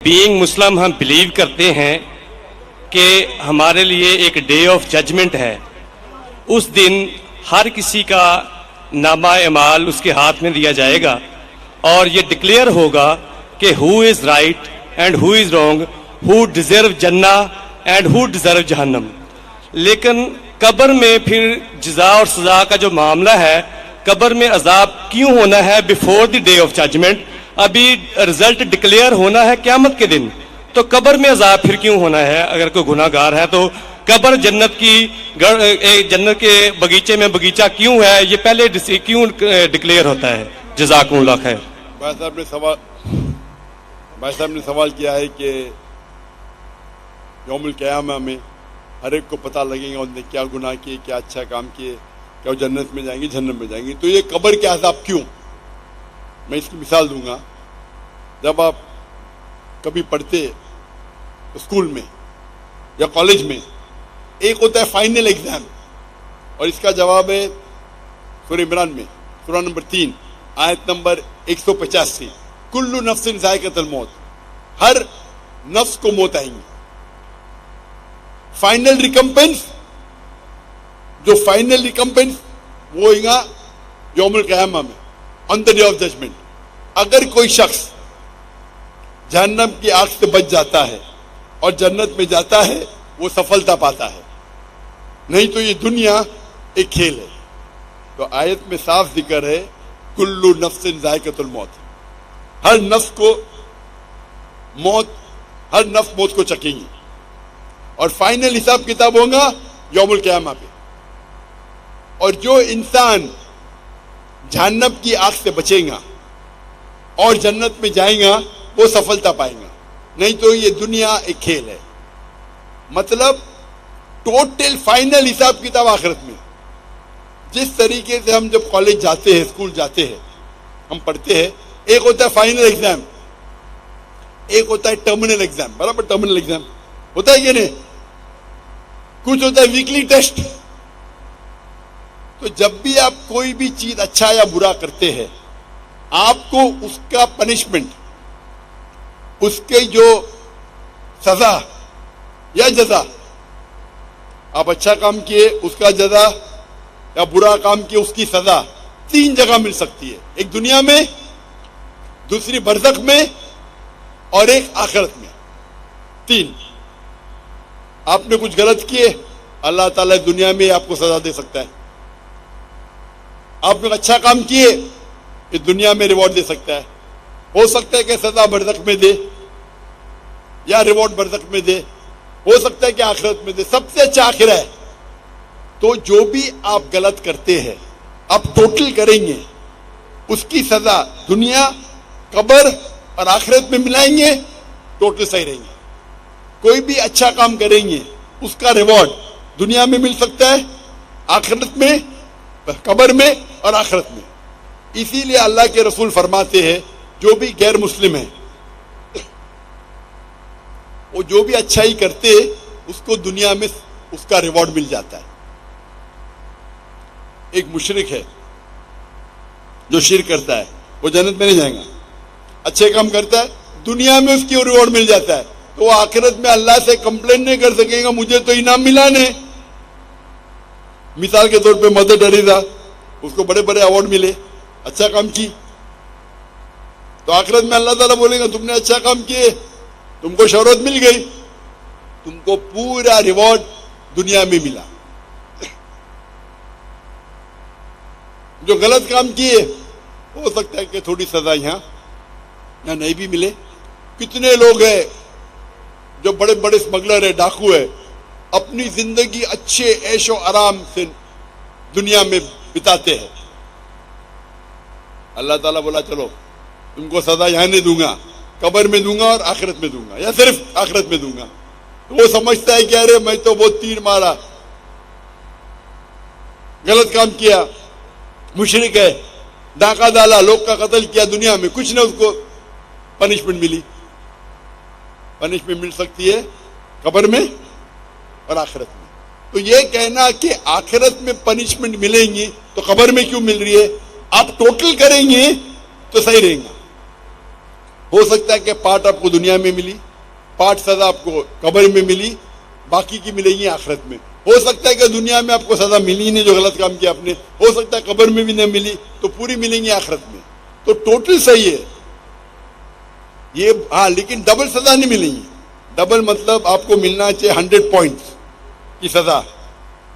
Being مسلم ہم blue کرتے ہیں کہ ہمارے لیے ایک ڈے آف ججمنٹ ہے. اس دن ہر کسی کا نامہ اعمال اس کے ہاتھ میں دیا جائے گا اور یہ ڈکلیئر ہوگا کہ who is right and who is wrong, who deserve جنہ اینڈ ہو ڈیزرو جہنم. لیکن قبر میں پھر جزا اور سزا کا جو معاملہ ہے، قبر میں عذاب کیوں ہونا ہے before the day of judgment? ابھی رزلٹ ڈکلیئر ہونا ہے قیامت کے دن، تو قبر میں عذاب پھر کیوں ہونا ہے؟ اگر کوئی گناہ گار ہے تو قبر جنت کے بغیچے میں بغیچہ کیوں ہے؟ یہ پہلے کیوں ڈکلیئر ہوتا ہے؟ جزاکم اللہ خیر. بھائی صاحب نے سوال کیا ہے کہ یوم القیامہ میں ہر ایک کو پتہ لگے گا انہوں نے کیا گناہ کیے، کیا اچھا کام کیے، کیا وہ جنت میں جائیں گے جہنم میں جائیں گے. تو یہ قبر کے عذاب کیوں؟ میں اس کی مثال دوں گا. جب آپ کبھی پڑھتے اسکول میں یا کالج میں، ایک ہوتا ہے فائنل ایگزام، اور اس کا جواب ہے سورہ عمران میں سورہ نمبر 3 آیت نمبر 185، کل نفس ذائقۃ الموت، ہر نفس کو موت آئیں گی. فائنل ریکمپنس، جو فائنل ریکمپنس وہ ہوئے گا یوم القیامہ میں، آن دا ڈے آف ججمنٹ. اگر کوئی شخص جہنم کی آگ سے بچ جاتا ہے اور جنت میں جاتا ہے وہ سفلتا پاتا ہے، نہیں تو یہ دنیا ایک کھیل ہے. تو آیت میں صاف ذکر ہے کل نفس ذائقۃ الموت، ہر نفس موت کو چکیں گی، اور فائنل حساب کتاب ہوگا یوم القیامہ پہ. اور جو انسان جہنم کی آگ سے بچے گا اور جنت میں جائے گا وہ سفلتا پائے گا، نہیں تو یہ دنیا ایک کھیل ہے. مطلب ٹوٹل فائنل حساب کتاب آخرت میں. جس طریقے سے ہم جب کالج جاتے ہیں، اسکول جاتے ہیں، ہم پڑھتے ہیں، ایک ہوتا ہے فائنل ایگزام، ایک ہوتا ہے ٹرمینل ایگزام. برابر ٹرمینل ایگزام ہوتا ہے کہ نہیں؟ کچھ ہوتا ہے ویکلی ٹیسٹ. تو جب بھی آپ کوئی بھی چیز اچھا یا برا کرتے ہیں، آپ کو اس کا پنشمنٹ، اس کی جو سزا یا جزا، آپ اچھا کام کیے اس کا جزا یا برا کام کیے اس کی سزا 3 جگہ مل سکتی ہے. ایک دنیا میں، دوسری برزخ میں، اور ایک آخرت میں. 3. آپ نے کچھ غلط کیے، اللہ تعالیٰ دنیا میں آپ کو سزا دے سکتا ہے. آپ نے اچھا کام کیے، یہ دنیا میں ریوارڈ دے سکتا ہے. ہو سکتا ہے کہ سزا برزخ میں دے یا ریوارڈ برزخ میں دے، ہو سکتا ہے کہ آخرت میں دے. سب سے اچھا آخرہ ہے. تو جو بھی آپ غلط کرتے ہیں آپ ٹوٹل کریں گے، اس کی سزا دنیا، قبر اور آخرت میں ملائیں گے، ٹوٹل صحیح رہیں گے. کوئی بھی اچھا کام کریں گے اس کا ریوارڈ دنیا میں مل سکتا ہے، آخرت میں، قبر میں اور آخرت میں. اسی لیے اللہ کے رسول فرماتے ہیں جو بھی غیر مسلم ہیں وہ جو بھی اچھائی کرتے اس کو دنیا میں اس کا ریوارڈ مل جاتا ہے. ایک مشرک ہے جو شرک کرتا ہے وہ جنت میں نہیں جائے گا. اچھے کام کرتا ہے دنیا میں اس کی ریوارڈ مل جاتا ہے، تو وہ آخرت میں اللہ سے کمپلین نہیں کر سکے گا مجھے تو انعام ملا نہیں. مثال کے طور پہ مدر ٹریسا، اس کو بڑے بڑے ایوارڈ ملے، اچھا کام کی. تو آخرت میں اللہ تعالیٰ بولے گا تم نے اچھا کام کیے، تم کو شہرت مل گئی، تم کو پورا ریوارڈ دنیا میں ملا. جو غلط کام کیے ہو سکتا ہے کہ تھوڑی سزا یہاں نہیں بھی ملے. کتنے لوگ ہیں جو بڑے بڑے اسمگلر ہے، ڈاکو ہے، اپنی زندگی اچھے عیش و آرام سے دنیا میں بتاتے ہیں. اللہ تعالیٰ بولا چلو تم کو سزا یہاں نہیں دوں گا، قبر میں دوں گا اور آخرت میں دوں گا، یا صرف آخرت میں دوں گا. تو وہ سمجھتا ہے کہ ارے میں تو بہت تیر مارا، غلط کام کیا، مشرک ہے، ڈاکہ ڈالا، لوگ کا قتل کیا، دنیا میں کچھ نہ اس کو پنشمنٹ ملی. پنشمنٹ مل سکتی ہے قبر میں اور آخرت میں. تو یہ کہنا کہ آخرت میں پنشمنٹ ملیں گی تو قبر میں کیوں مل رہی ہے، آپ ٹوٹل کریں گے تو صحیح رہیں گا. ہو سکتا ہے کہ پارٹ آپ کو دنیا میں ملی, پارٹ سزا آپ کو قبر میں ملی, باقی کی ملے گی آخرت میں. ہو سکتا ہے کہ دنیا میں آپ کو سزا ملی نہیں جو غلط کام کیا آپ نے, ہو سکتا ہے قبر میں بھی نہ ملی تو پوری ملیں گی آخرت میں. تو ٹوٹل صحیح ہے یہ, ہاں لیکن ڈبل سزا نہیں ملیں گی. ڈبل مطلب آپ کو ملنا چاہیے 100 پوائنٹس کی سزا,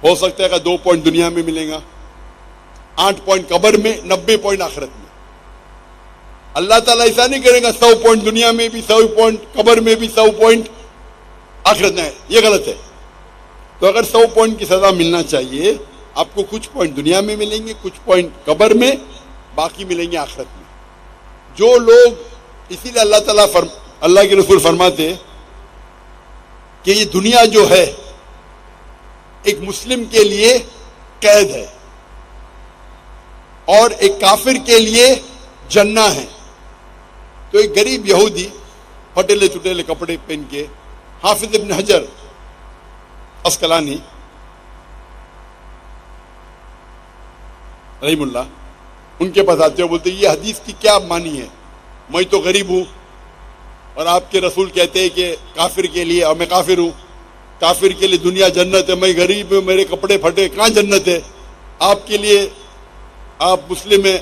ہو سکتا ہے کہ 2 پوائنٹ دنیا میں ملے گا, 8 پوائنٹ قبر میں, 90 پوائنٹ آخرت میں. اللہ تعالیٰ ایسا نہیں کرے گا 100 پوائنٹ دنیا میں بھی, 100 پوائنٹ قبر میں بھی, 100 پوائنٹ آخرت میں. یہ غلط ہے. تو اگر 100 پوائنٹ کی سزا ملنا چاہیے آپ کو, کچھ پوائنٹ دنیا میں ملیں گے, کچھ پوائنٹ قبر میں, باقی ملیں گے آخرت میں. جو لوگ, اسی لیے اللہ تعالیٰ اللہ کے رسول فرماتے کہ یہ دنیا جو ہے ایک مسلم کے لیے قید ہے اور ایک کافر کے لیے جنہ ہے. تو ایک غریب یہودی پھٹیلے چٹیلے کپڑے پہن کے, حافظ ابن حجر اسقلانی رحم اللہ ان کے پاس آتے ہو, بولتے یہ حدیث کی کیا معنی ہے, میں تو غریب ہوں اور آپ کے رسول کہتے ہیں کہ کافر کے لیے, اور میں کافر ہوں, کافر کے لیے دنیا جنت ہے, میں غریب ہوں, میرے کپڑے پھٹے, کہاں جنت ہے؟ آپ کے لیے, آپ مسلم ہیں,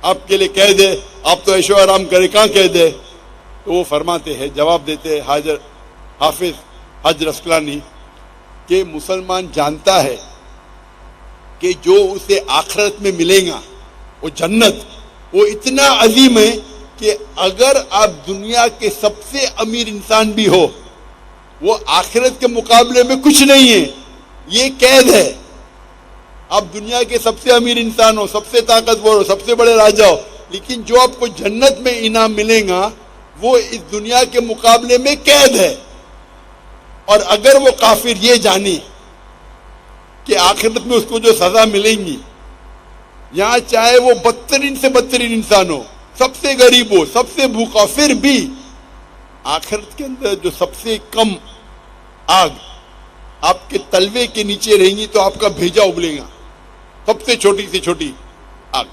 آپ کے لیے قید ہے, آپ تو عیش و آرام کریں, کہاں قید ہے؟ تو وہ فرماتے ہیں, جواب دیتے ہیں حافظ حجر اسقلانی کہ مسلمان جانتا ہے کہ جو اسے آخرت میں ملے گا وہ جنت, وہ اتنا عظیم ہے کہ اگر آپ دنیا کے سب سے امیر انسان بھی ہو, وہ آخرت کے مقابلے میں کچھ نہیں ہے, یہ قید ہے. آپ دنیا کے سب سے امیر انسان ہو, سب سے طاقتور ہو, سب سے بڑے راجا ہو, لیکن جو آپ کو جنت میں انعام ملے گا وہ اس دنیا کے مقابلے میں قید ہے. اور اگر وہ کافر یہ جانے کہ آخرت میں اس کو جو سزا ملیں گی, یہاں چاہے وہ بدترین سے بدترین انسان ہو, سب سے غریب ہو, سب سے بھوکا, پھر بھی آخرت کے اندر جو سب سے کم آگ آپ کے تلوے کے نیچے رہیں گی تو آپ کا بھیجا ابلے گا, سب سے چھوٹی آگ.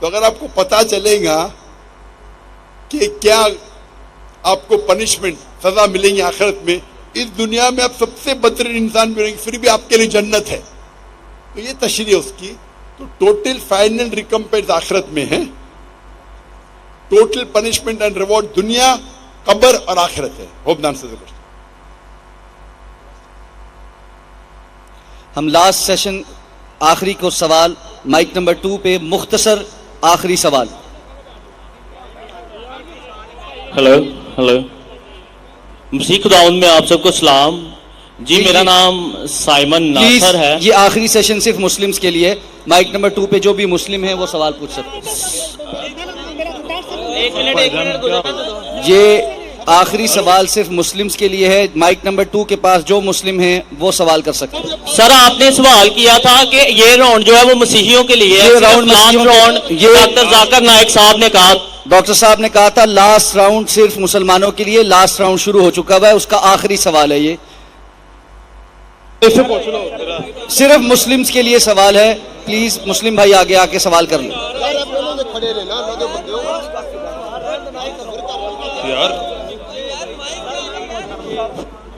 تو اگر آپ کو پتا چلے گا کہ کیا آپ کو پنشمنٹ, سزا ملیں گی آخرت میں, اس دنیا میں آپ سب سے بدترین انسان بھی رہیں گے, پھر بھی آپ کے لیے جنت ہے, تو یہ تشریح اس کی. تو ٹوٹل فائنل ریکمپنس آخرت میں ہے, ٹوٹل پنشمنٹ اینڈ ریوارڈ دنیا, قبر اور آخرت ہے. ہوپ دان سے ہم لاسٹ سیشن آخری کو سوال مائک نمبر 2 پہ مختصر آخری سوال. ہلو مسیح خداوند میں آپ سب کو سلام. جی میرا نام سائمن ناصر ہے. یہ آخری سیشن صرف مسلمز کے لیے, مائک نمبر 2 پہ جو بھی مسلم ہیں وہ سوال پوچھ سکتے ہیں. یہ آخری سوال صرف مسلمز کے لیے ہے, مائک نمبر 2 کے پاس جو مسلم ہیں وہ سوال کر سکتے ہیں. سر آپ نے سوال کیا تھا کہ یہ راؤنڈ جو ہے وہ مسیحیوں کے لیے ہے, یہ صرف round last round doctor Zakir Naik صاحب نے کہا, ڈاکٹر صاحب نے کہا تھا لاسٹ راؤنڈ صرف مسلمانوں کے لیے, لاسٹ راؤنڈ شروع ہو چکا ہوا ہے, اس کا آخری سوال ہے. یہ صرف مسلمز کے لیے سوال ہے, پلیز مسلم بھائی آگے آ کے سوال کر لیں.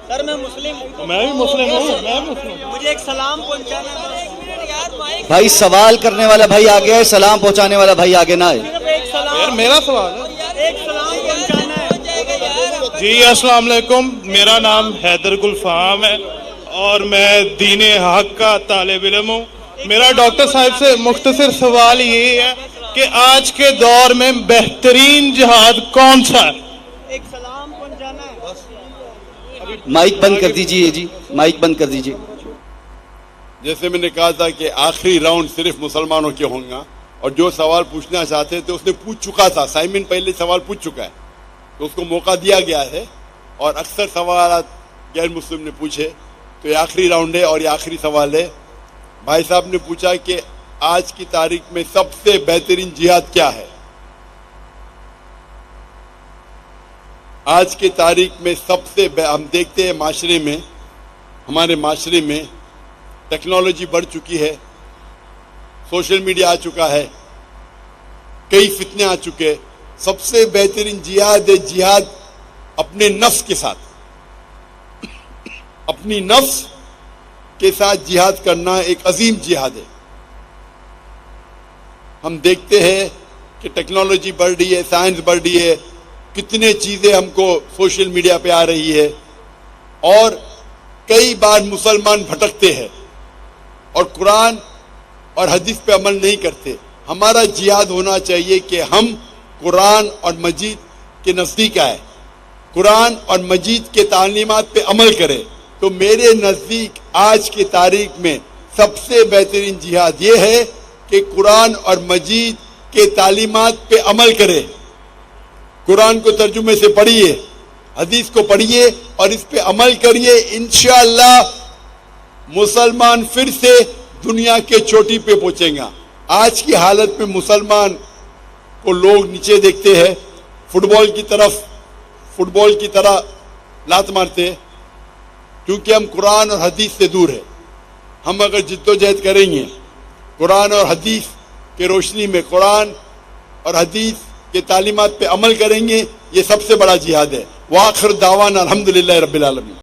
سر میں مسلم ہوں, میں بھی مسلم ہوں, مجھے ایک سلام پہنچانا ہے. بھائی سوال کرنے والا بھائی آگے ہے, سلام پہنچانے والا بھائی آگے نہ آئے. ایک سلام, میرا سوال ہے. ایک سلام پہنچانا ہے. جی السلام علیکم, میرا نام حیدر گلفام ہے اور میں دین حق کا طالب علم ہوں. میرا ڈاکٹر صاحب سے مختصر سوال یہ ہے کہ آج کے دور میں بہترین جہاد کون سا ہے؟ ایک سلام پہنچانا ہے. مائک بند کر دیجئے. جی مائک بند کر دیجئے. جیسے میں نے کہا تھا کہ آخری راؤنڈ صرف مسلمانوں کے ہوں گا, اور جو سوال پوچھنا چاہتے تھے اس نے پوچھ چکا تھا, سائمن پہلے سوال پوچھ چکا ہے تو اس کو موقع دیا گیا ہے, اور اکثر سوالات غیر مسلم نے پوچھے, تو یہ آخری راؤنڈ ہے اور یہ آخری سوال ہے. بھائی صاحب نے پوچھا کہ آج کی تاریخ میں سب سے بہترین جہاد کیا ہے. آج کی تاریخ میں سب سے ہم دیکھتے ہیں معاشرے میں, ہمارے معاشرے میں ٹیکنالوجی بڑھ چکی ہے, سوشل میڈیا آ چکا ہے, کئی فتنے آ چکے, سب سے بہترین جہاد ہے جہاد اپنے نفس کے ساتھ. اپنی نفس کے ساتھ جہاد کرنا ایک عظیم جہاد ہے. ہم دیکھتے ہیں کہ ٹیکنالوجی بڑھ رہی ہے, سائنس بڑھ رہی ہے, کتنے چیزیں ہم کو سوشل میڈیا پہ آ رہی ہے, اور کئی بار مسلمان بھٹکتے ہیں اور قرآن اور حدیث پہ عمل نہیں کرتے. ہمارا جہاد ہونا چاہیے کہ ہم قرآن اور مجید کے نزدیک آئے, قرآن اور مجید کے تعلیمات پہ عمل کرے. تو میرے نزدیک آج کی تاریخ میں سب سے بہترین جہاد یہ ہے کہ قرآن اور مجید کے تعلیمات پہ عمل کرے. قرآن کو ترجمے سے پڑھیے, حدیث کو پڑھیے اور اس پہ عمل کریے. انشاءاللہ مسلمان پھر سے دنیا کے چوٹی پہ پہنچیں گا. آج کی حالت میں مسلمان کو لوگ نیچے دیکھتے ہیں, فٹ بال کی طرح لات مارتے ہیں, کیونکہ ہم قرآن اور حدیث سے دور ہیں. ہم اگر جد و جہد کریں گے قرآن اور حدیث کے روشنی میں, قرآن اور حدیث کے تعلیمات پہ عمل کریں گے, یہ سب سے بڑا جہاد ہے. وآخر دعوانا الحمدللہ رب العالمین.